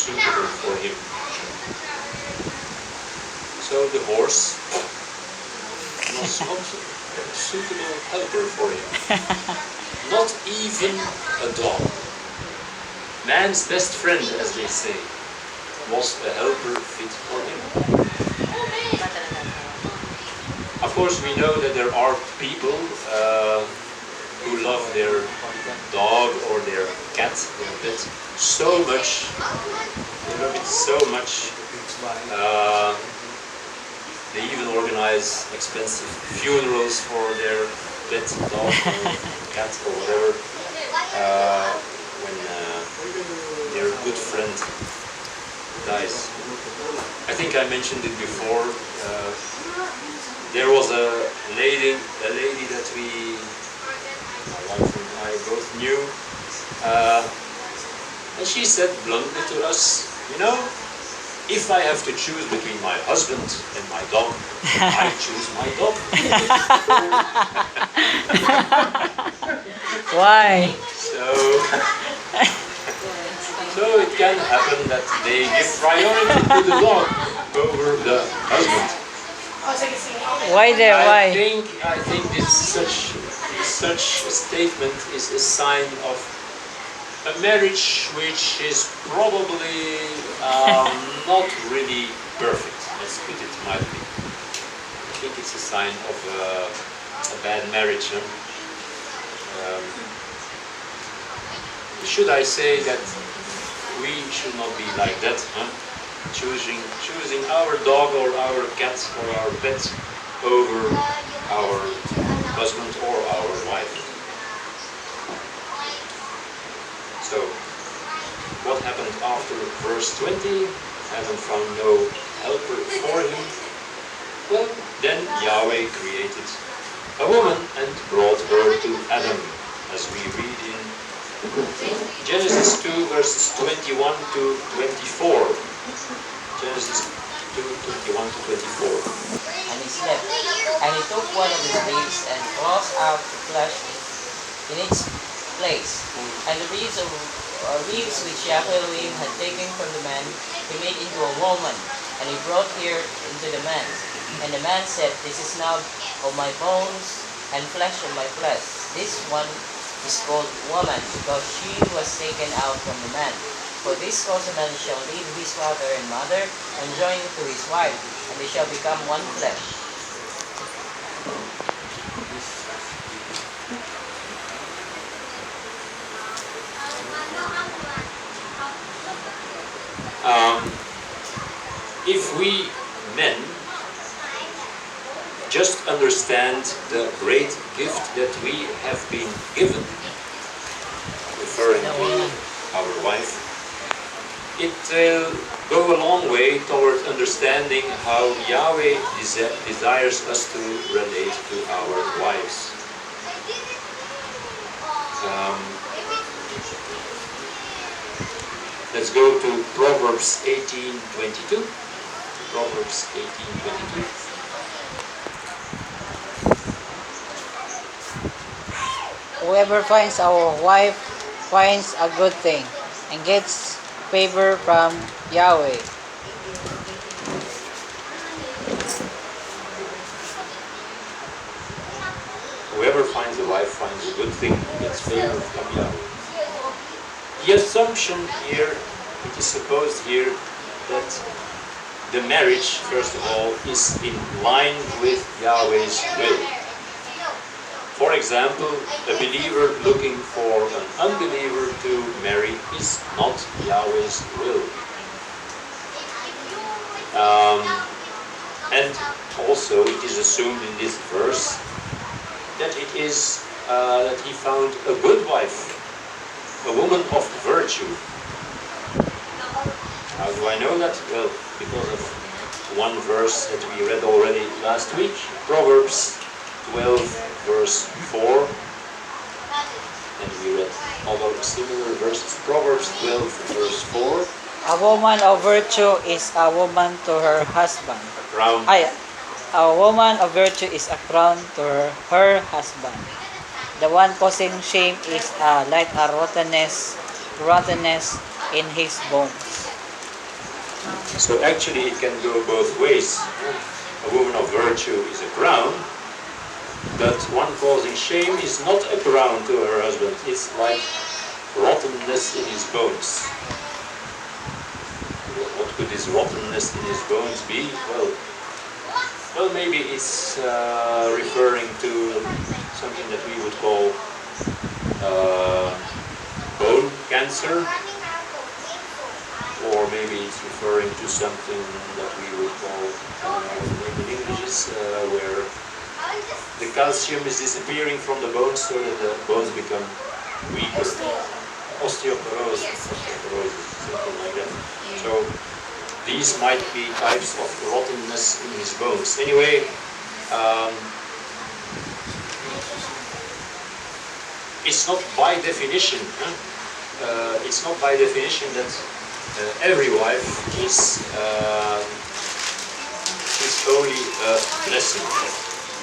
suitable for him. So the horse was not a suitable helper for him. Not even a dog. Man's best friend, as they say, was a helper fit for him. Of course, we know that there are people who love their dog or their cat, their pet, so much. They love it so much. They even organize expensive funerals for their pet dog or cat or whatever when their good friend dies. I think I mentioned it before. There was a lady that my wife and I both knew, and she said bluntly to us, you know, if I have to choose between my husband and my dog, I choose my dog. Why? So it can happen that they give priority to the dog over the husband. Why there? Why? I think this such a statement is a sign of a marriage which is probably not really perfect. Let's put it mildly. I think it's a sign of a bad marriage. Huh? Should I say that we should not be like that? Huh? Choosing our dog or our cat or our pet over our husband or our wife. So, what happened after verse 20? Adam found no helper for him. Well, then Yahweh created a woman and brought her to Adam, as we read in Genesis 2 verses 21 to 24. Genesis 2, 21 to 24. And he slept, and he took one of his ribs and thrust out the flesh in its place. And the ribs which Yahweh Elohim had taken from the man, he made into a woman, and he brought her into the man. And the man said, This is now of my bones and flesh of my flesh. This one is called woman, because she was taken out from the man. For this cause a man shall leave his father and mother, and join to his wife, and they shall become one flesh. If we men just understand the great gift that we have been given, referring to our wife, it will go a long way toward understanding how Yahweh desires us to relate to our wives. Let's go to Proverbs 18:22. Proverbs 18:22. Whoever finds our wife finds a good thing and gets favor from Yahweh. Whoever finds a wife finds a good thing and gets favor from Yahweh. The assumption here, it is supposed here, that the marriage, first of all, is in line with Yahweh's will. For example, a believer looking for an unbeliever to marry is not Yahweh's will. And also it is assumed in this verse that it is that he found a good wife, a woman of virtue. How do I know that? Well, because of one verse that we read already last week, Proverbs 12 verse 4, and we read other similar verses. Proverbs 12 verse 4. A woman of virtue is a woman to her husband. A crown. A woman of virtue is a crown to her husband. The one causing shame is like a rottenness in his bones. So actually it can go both ways. A woman of virtue is a crown, but one causing shame is not a crown to her husband. It's like rottenness in his bones. What could this rottenness in his bones be? Well, maybe it's referring to something that we would call bone cancer, or maybe it's referring to something that we would call in English is where the calcium is disappearing from the bones so that the bones become weaker. Osteoporosis, something like that. So these might be types of rottenness in his bones. Anyway, it's not by definition. It's not by definition that every wife is only a blessing.